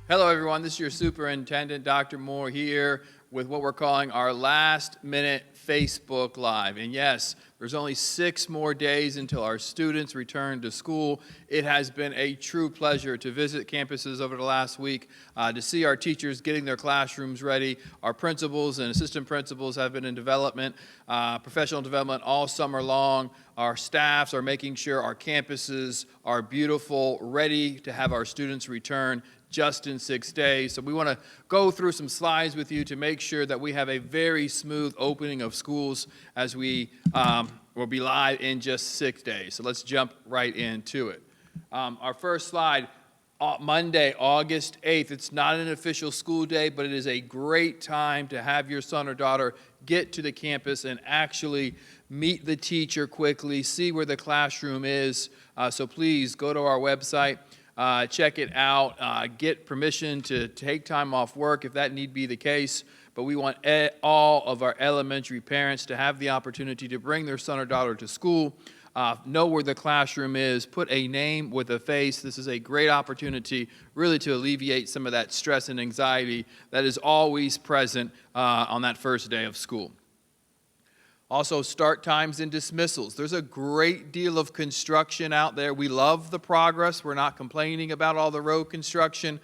Hello, everyone. This is your superintendent, Dr. Moore, here with what we're calling our last-minute Facebook Live. And yes, there's only 6 more days until our students return to school. It has been a true pleasure to visit campuses over the last week, to see our teachers getting their classrooms ready. Our principals and assistant principals have been in development, professional development all summer long. Our staffs are making sure our campuses are beautiful, ready to have our students return just in 6 days. So we want to go through some slides with you to make sure that we have a very smooth opening of schools as we will be live in just 6 days. So let's jump right into it. Our first slide, Monday, August 8th. It's not an official school day, but it is a great time to have your son or daughter get to the campus and actually meet the teacher quickly, see where the classroom is. So please go to our website. Check it out, get permission to take time off work if that need be the case, but we want all of our elementary parents to have the opportunity to bring their son or daughter to school, know where the classroom is, put a name with a face. This is a great opportunity really to alleviate some of that stress and anxiety that is always present on that first day of school. Also, start times and dismissals. There's a great deal of construction out there. We love the progress. We're not complaining about all the road construction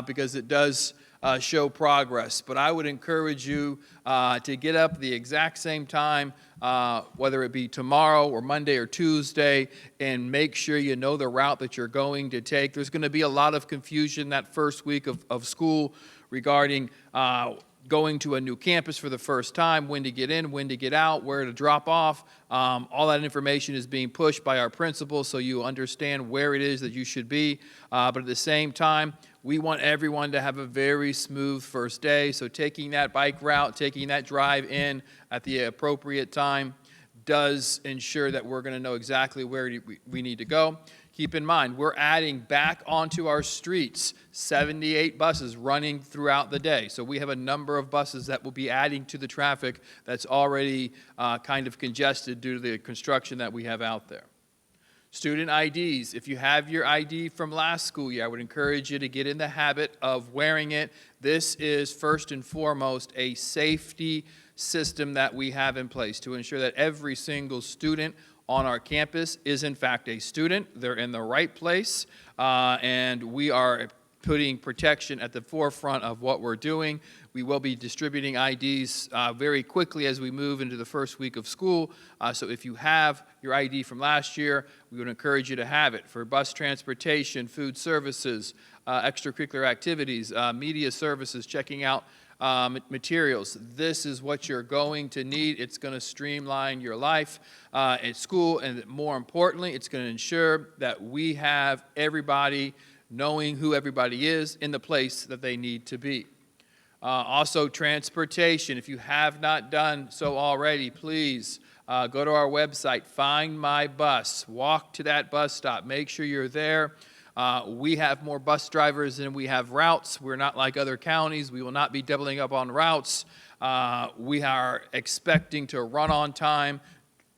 because it does show progress. But I would encourage you to get up the exact same time, whether it be tomorrow or Monday or Tuesday, and make sure you know the route that you're going to take. There's going to be a lot of confusion that first week of school regarding going to a new campus for the first time, when to get in, when to get out, where to drop off. All that information is being pushed by our principals so you understand where it is that you should be. But at the same time, we want everyone to have a very smooth first day. So taking that bike route, taking that drive in at the appropriate time does ensure that we're going to know exactly where we need to go. Keep in mind, we're adding back onto our streets 78 buses running throughout the day. So we have a number of buses that will be adding to the traffic that's already kind of congested due to the construction that we have out there. Student IDs. If you have your ID from last school year, I would encourage you to get in the habit of wearing it. This is first and foremost a safety system that we have in place to ensure that every single student on our campus is in fact a student. They're in the right place, and we are putting protection at the forefront of what we're doing. We will be distributing IDs very quickly as we move into the first week of school. So if you have your ID from last year, we would encourage you to have it for bus transportation, food services, extracurricular activities, media services, checking out materials. This is what you're going to need. It's going to streamline your life at school, and more importantly, it's going to ensure that we have everybody knowing who everybody is in the place that they need to be. Also, transportation. If you have not done so already, please go to our website, find my bus, walk to that bus stop, make sure you're there. We have more bus drivers than we have routes. We're not like other counties. We will not be doubling up on routes. We are expecting to run on time,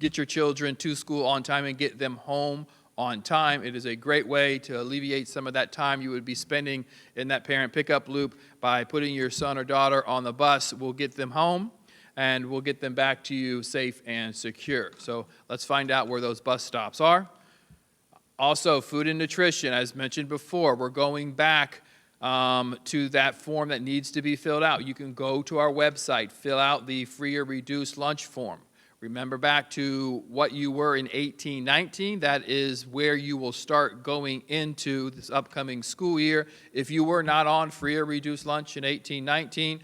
get your children to school on time, and get them home on time. It is a great way to alleviate some of that time you would be spending in that parent pickup loop by putting your son or daughter on the bus. We'll get them home, and we'll get them back to you safe and secure. So let's find out where those bus stops are. Also, food and nutrition, as mentioned before, we're going back to that form that needs to be filled out. You can go to our website, fill out the free or reduced lunch form. Remember back to what you were in 18-19. That is where you will start going into this upcoming school year. If you were not on free or reduced lunch in 18-19,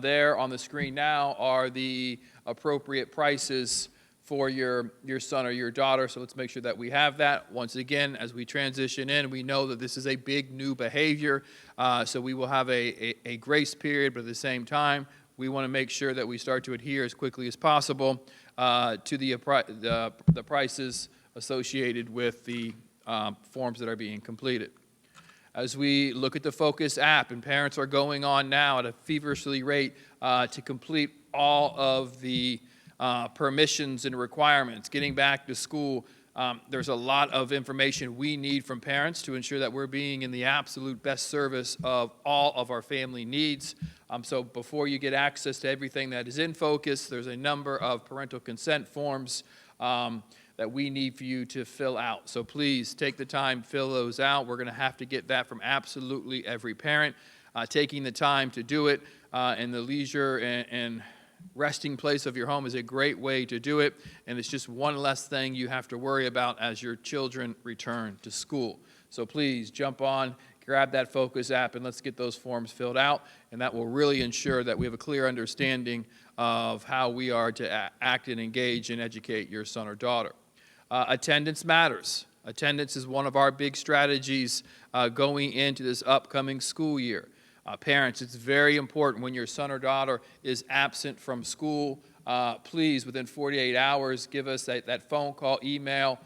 there on the screen now are the appropriate prices for your son or your daughter. So let's make sure that we have that. Once again, as we transition in, we know that this is a big new behavior, so we will have a grace period, but at the same time, we want to make sure that we start to adhere as quickly as possible to the prices associated with the forms that are being completed. As we look at the Focus app, and parents are going on now at a feverishly rate to complete all of the permissions and requirements, getting back to school There's a lot of information we need from parents to ensure that we're being in the absolute best service of all of our family needs. So before you get access to everything that is in focus, there's a number of parental consent forms that we need for you to fill out. So please take the time, fill those out. We're going to have to get that from absolutely every parent. Taking the time to do it in the leisure and resting place of your home is a great way to do it, and it's just one less thing you have to worry about as your children return to school. So please jump on, grab that Focus app, and let's get those forms filled out, and that will really ensure that we have a clear understanding of how we are to act and engage and educate your son or daughter. Attendance matters. Attendance is one of our big strategies going into this upcoming school year. Parents, it's very important when your son or daughter is absent from school, please, within 48 hours, give us that phone call, email,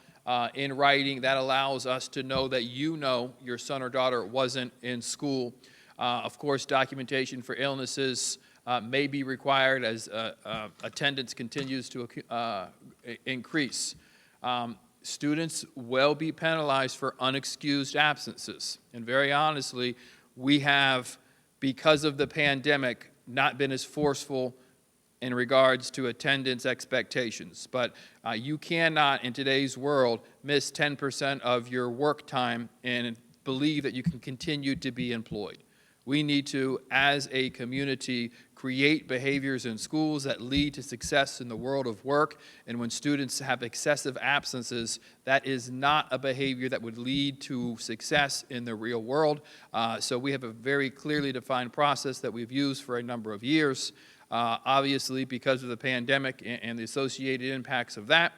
in writing. That allows us to know that you know your son or daughter wasn't in school. Of course, documentation for illnesses may be required as attendance continues to increase. Students will be penalized for unexcused absences. And very honestly, we have, because of the pandemic, not been as forceful in regards to attendance expectations. But you cannot, in today's world, miss 10% of your work time and believe that you can continue to be employed. We need to, as a community, create behaviors in schools that lead to success in the world of work. And when students have excessive absences, that is not a behavior that would lead to success in the real world. So we have a very clearly defined process that we've used for a number of years. Obviously, because of the pandemic and the associated impacts of that,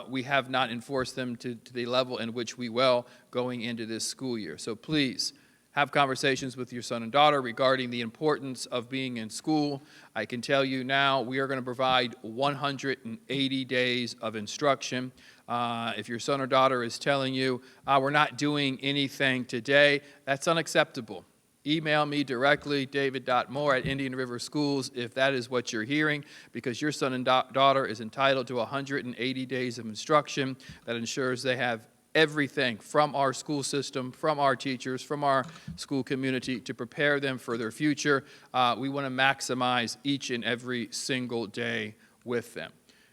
we have not enforced them to the level in which we will going into this school year. So please, have conversations with your son and daughter regarding the importance of being in school. I can tell you now we are going to provide 180 days of instruction. If your son or daughter is telling you, we're not doing anything today, that's unacceptable. Email me directly, david.moore@Indian River Schools, if that is what you're hearing, because your son and daughter is entitled to 180 days of instruction that ensures they have everything from our school system, from our teachers, from our school community to prepare them for their future. We want to maximize each and every single day with them.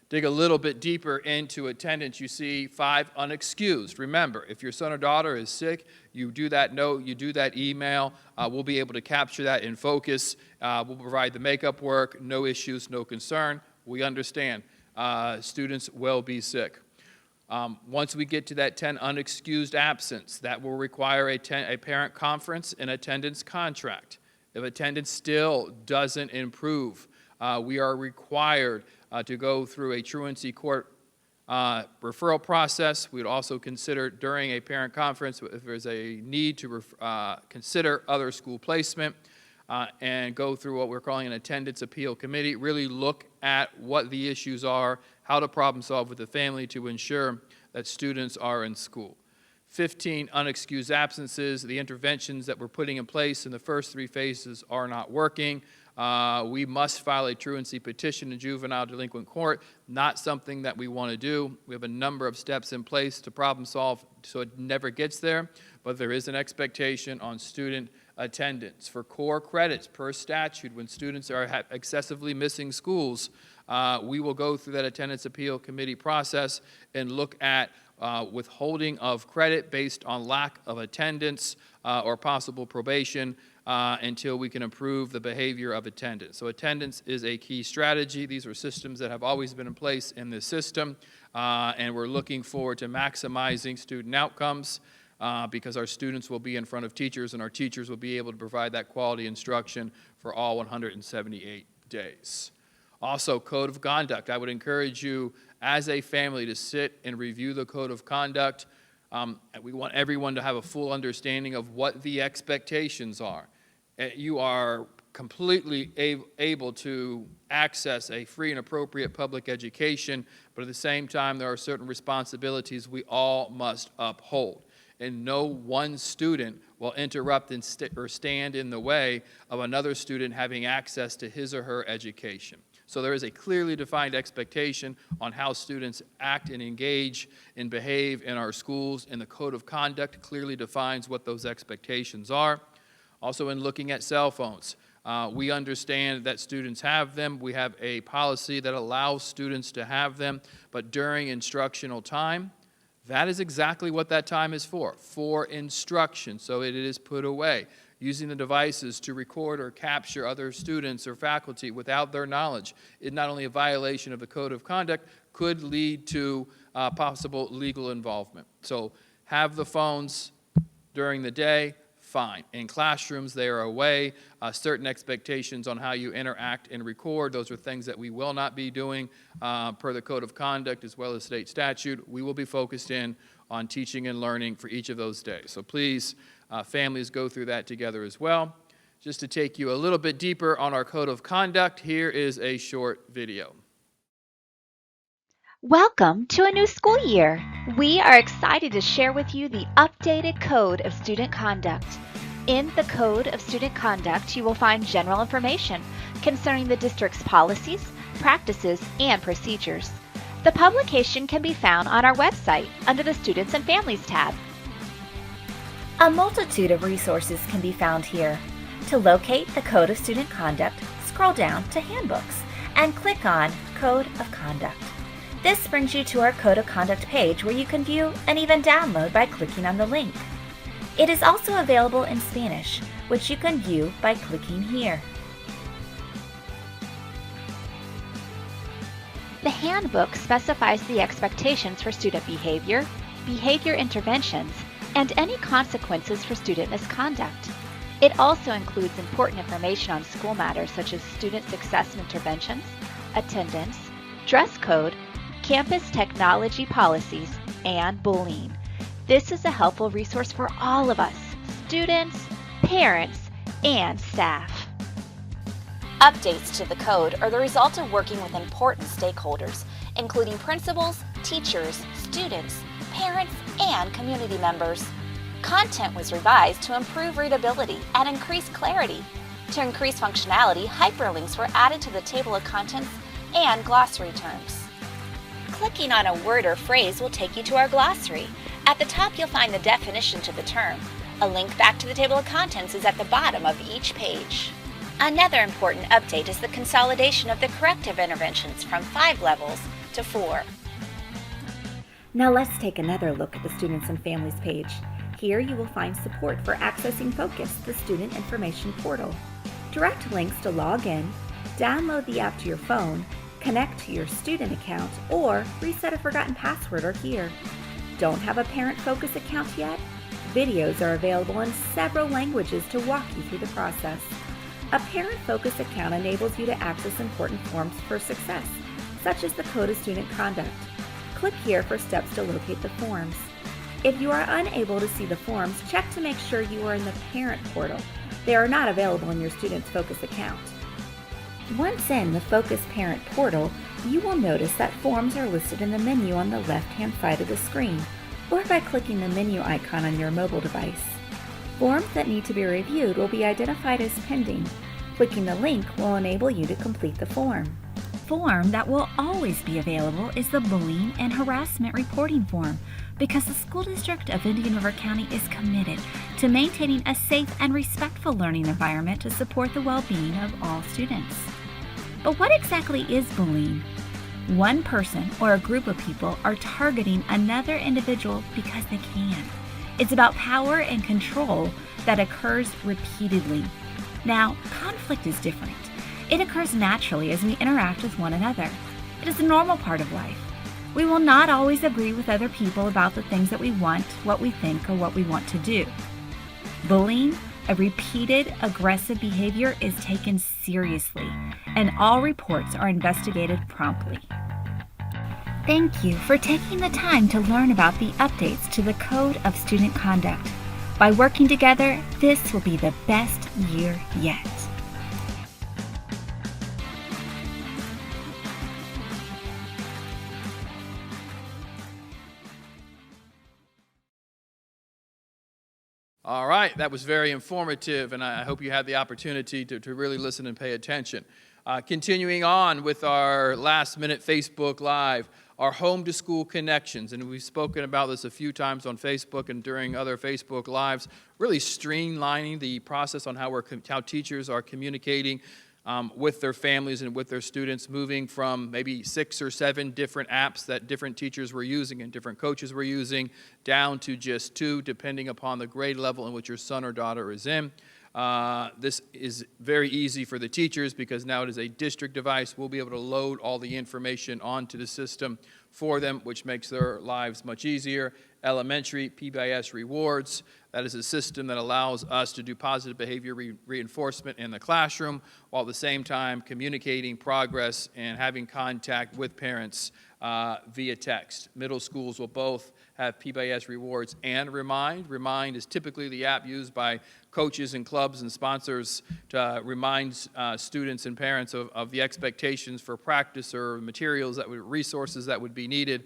Dig a little bit deeper into attendance, you see 5 unexcused. Remember, if your son or daughter is sick, you do that note, you do that email. We'll be able to capture that in focus. We'll provide the makeup work, no issues, no concern. We understand students will be sick. Once we get to that 10 unexcused absence, that will require a parent conference and attendance contract. If attendance still doesn't improve, we are required to go through a truancy court referral process. We would also consider during a parent conference if there's a need to consider other school placement and go through what we're calling an attendance appeal committee, really look at what the issues are, how to problem solve with the family to ensure that students are in school. 15 unexcused absences. The interventions that we're putting in place in the first 3 phases are not working. We must file a truancy petition in juvenile delinquent court, not something that we want to do. We have a number of steps in place to problem solve so it never gets there, but there is an expectation on student attendance. For core credits per statute, when students are excessively missing schools, we will go through that attendance appeal committee process and look at withholding of credit based on lack of attendance or possible probation until we can improve the behavior of attendance. So attendance is a key strategy. These are systems that have always been in place in this system, and we're looking forward to maximizing student outcomes because our students will be in front of teachers and our teachers will be able to provide that quality instruction for all 178 days. Also, code of conduct. I would encourage you as a family to sit and review the code of conduct. We want everyone to have a full understanding of what the expectations are. You are completely able to access a free and appropriate public education, but at the same time, there are certain responsibilities we all must uphold. And no one student will interrupt or stand in the way of another student having access to his or her education. So there is a clearly defined expectation on how students act and engage and behave in our schools, and the Code of Conduct clearly defines what those expectations are. Also, in looking at cell phones, we understand that students have them. We have a policy that allows students to have them, but during instructional time, that is exactly what that time is for instruction. So it is put away. Using the devices to record or capture other students or faculty without their knowledge is not only a violation of the Code of Conduct, could lead to possible legal involvement. So have the phones during the day, fine. In classrooms, they are away. Certain expectations on how you interact and record, those are things that we will not be doing per the Code of Conduct as well as state statute. We will be focused in on teaching and learning for each of those days. So please, families, go through that together as well. Just to take you a little bit deeper on our Code of Conduct, here is a short video. Welcome to a new school year. We are excited to share with you the updated Code of Student Conduct. In the Code of Student Conduct, you will find general information concerning the district's policies, practices, and procedures. The publication can be found on our website under the Students and Families tab. A multitude of resources can be found here. To locate the Code of Student Conduct, scroll down to Handbooks and click on Code of Conduct. This brings you to our Code of Conduct page where you can view and even download by clicking on the link. It is also available in Spanish, which you can view by clicking here. The handbook specifies the expectations for student behavior, behavior interventions, and any consequences for student misconduct. It also includes important information on school matters such as student success and interventions, attendance, dress code, campus technology policies, and bullying. This is a helpful resource for all of us, students, parents, and staff. Updates to the code are the result of working with important stakeholders, including principals, teachers, students, parents, and community members. Content was revised to improve readability and increase clarity. To increase functionality, hyperlinks were added to the table of contents and glossary terms. Clicking on a word or phrase will take you to our glossary. At the top, you'll find the definition to the term. A link back to the table of contents is at the bottom of each page. Another important update is the consolidation of the corrective interventions from 5 levels to 4. Now let's take another look at the Students and Families page. Here you will find support for accessing Focus, the student information portal. Direct links to log in, download the app to your phone, connect to your student account, or reset a forgotten password are here. Don't have a Parent Focus account yet? Videos are available in several languages to walk you through the process. A Parent Focus account enables you to access important forms for success, such as the Code of Student Conduct. Click here for steps to locate the forms. If you are unable to see the forms, check to make sure you are in the Parent portal. They are not available in your Student's Focus account. Once in the Focus Parent portal, you will notice that forms are listed in the menu on the left-hand side of the screen, or by clicking the menu icon on your mobile device. Forms that need to be reviewed will be identified as pending. Clicking the link will enable you to complete the form. Form that will always be available is the Bullying and Harassment Reporting Form, because the School District of Indian River County is committed to maintaining a safe and respectful learning environment to support the well-being of all students. But what exactly is bullying? One person or a group of people are targeting another individual because they can. It's about power and control that occurs repeatedly. Now, conflict is different. It occurs naturally as we interact with one another. It is a normal part of life. We will not always agree with other people about the things that we want, what we think, or what we want to do. Bullying, a repeated aggressive behavior, is taken seriously, and all reports are investigated promptly. Thank you for taking the time to learn about the updates to the Code of Student Conduct. By working together, this will be the best year yet. All right, that was very informative, and I hope you had the opportunity to really listen and pay attention. Continuing on with our last-minute Facebook Live, our home to school connections, and we've spoken about this a few times on Facebook and during other Facebook Lives, really streamlining the process on how teachers are communicating with their families and with their students, moving from maybe 6 or 7 different apps that different teachers were using and different coaches were using, down to just 2, depending upon the grade level in which your son or daughter is in. This is very easy for the teachers because now it is a district device. We'll be able to load all the information onto the system for them, which makes their lives much easier. Elementary, PBIS rewards. That is a system that allows us to do positive behavior reinforcement in the classroom while at the same time communicating progress and having contact with parents via text. Middle schools will both have PBIS rewards and Remind. Remind is typically the app used by coaches and clubs and sponsors to remind students and parents of the expectations for practice or materials, resources that would be needed.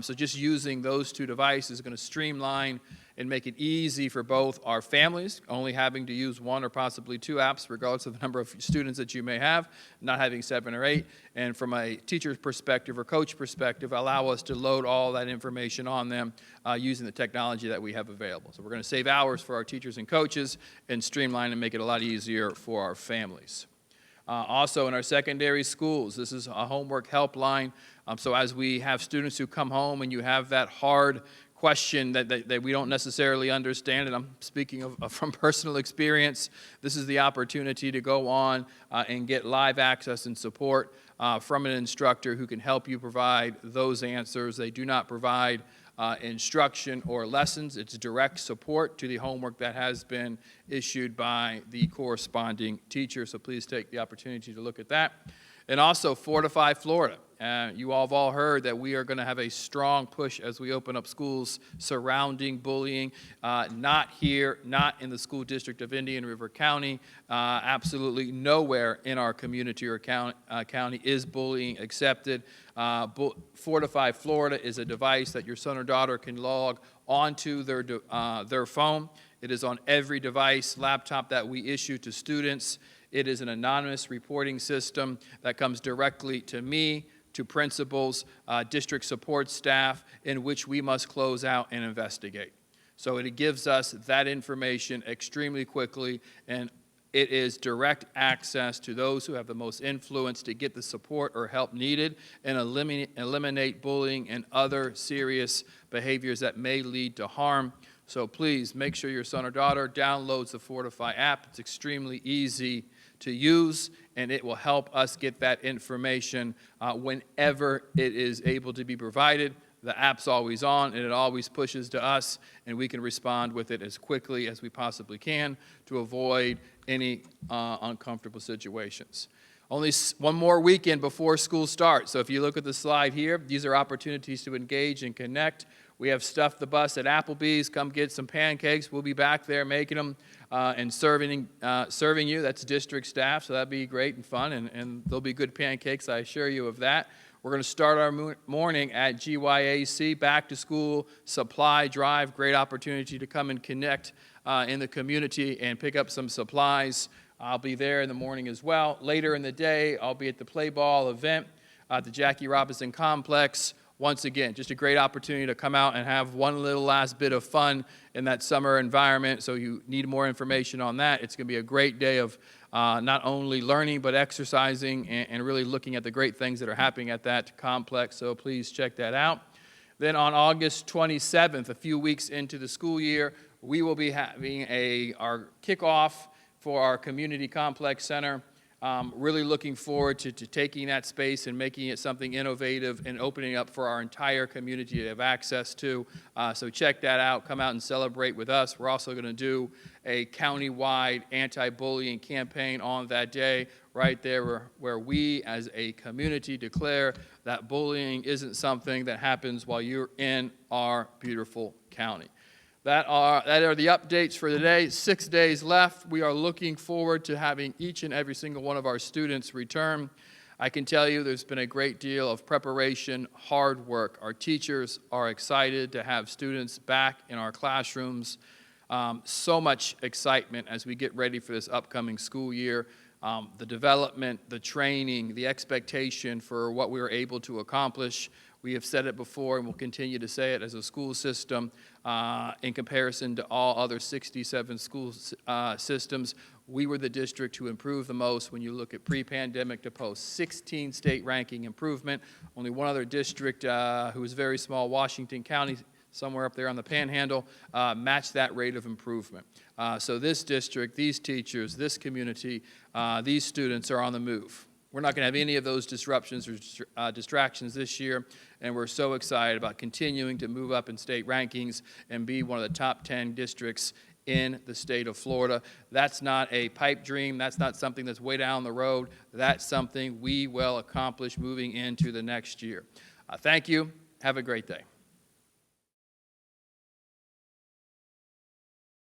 So just using those 2 devices is going to streamline and make it easy for both our families, only having to use 1 or possibly 2 apps, regardless of the number of students that you may have, not having 7 or 8. And from a teacher's perspective or coach perspective, allow us to load all that information on them using the technology that we have available. So we're going to save hours for our teachers and coaches and streamline and make it a lot easier for our families. Also in our secondary schools, this is a homework helpline. So as we have students who come home and you have that hard question that we don't necessarily understand, and I'm speaking from personal experience, this is the opportunity to go on and get live access and support from an instructor who can help you provide those answers. They do not provide instruction or lessons. It's direct support to the homework that has been issued by the corresponding teacher, so please take the opportunity to look at that. And also Fortify Florida. You all have all heard that we are going to have a strong push as we open up schools surrounding bullying. Not here, not in the school district of Indian River County. Absolutely nowhere in our community or county is bullying accepted. Fortify Florida is a device that your son or daughter can log onto their phone. It is on every device, laptop that we issue to students. It is an anonymous reporting system that comes directly to me, to principals, district support staff, in which we must close out and investigate. So it gives us that information extremely quickly, and it is direct access to those who have the most influence to get the support or help needed and eliminate bullying and other serious behaviors that may lead to harm. So please make sure your son or daughter downloads the Fortify app. It's extremely easy to use, and it will help us get that information whenever it is able to be provided. The app's always on, and it always pushes to us, and we can respond with it as quickly as we possibly can to avoid any uncomfortable situations. Only 1 more weekend before school starts. So if you look at the slide here, these are opportunities to engage and connect. We have Stuff the Bus at Applebee's. Come get some pancakes. We'll be back there making them and serving you. That's district staff, so that'll be great and fun, and there'll be good pancakes, I assure you of that. We're going to start our morning at GYAC, back to school supply drive. Great opportunity to come and connect in the community and pick up some supplies. I'll be there in the morning as well. Later in the day, I'll be at the Play Ball event at the Jackie Robinson Complex. Once again, just a great opportunity to come out and have one little last bit of fun in that summer environment. So you need more information on that. It's going to be a great day of not only learning but exercising and really looking at the great things that are happening at that complex. So please check that out. Then on August 27th, a few weeks into the school year, we will be having our kickoff for our community complex center. Really looking forward to taking that space and making it something innovative and opening up for our entire community to have access to. So check that out. Come out and celebrate with us. We're also going to do a county-wide anti-bullying campaign on that day, right there where we as a community declare that bullying isn't something that happens while you're in our beautiful county. That are the updates for today. 6 days left. We are looking forward to having each and every single one of our students return. I can tell you there's been a great deal of preparation, hard work. Our teachers are excited to have students back in our classrooms. So much excitement as we get ready for this upcoming school year. the development, the training, the expectation for what we were able to accomplish. We have said it before and will continue to say it as a school system. In comparison to all other 67 school systems, we were the district who improved the most when you look at pre-pandemic to post. 16 state ranking improvement. Only one other district who is very small, Washington County, somewhere up there on the panhandle, matched that rate of improvement. So this district, these teachers, this community, these students are on the move. We're not going to have any of those disruptions or distractions this year, and we're so excited about continuing to move up in state rankings and be one of the top 10 districts in the state of Florida. That's not a pipe dream. That's not something that's way down the road. That's something we will accomplish moving into the next year. Thank you. Have a great day.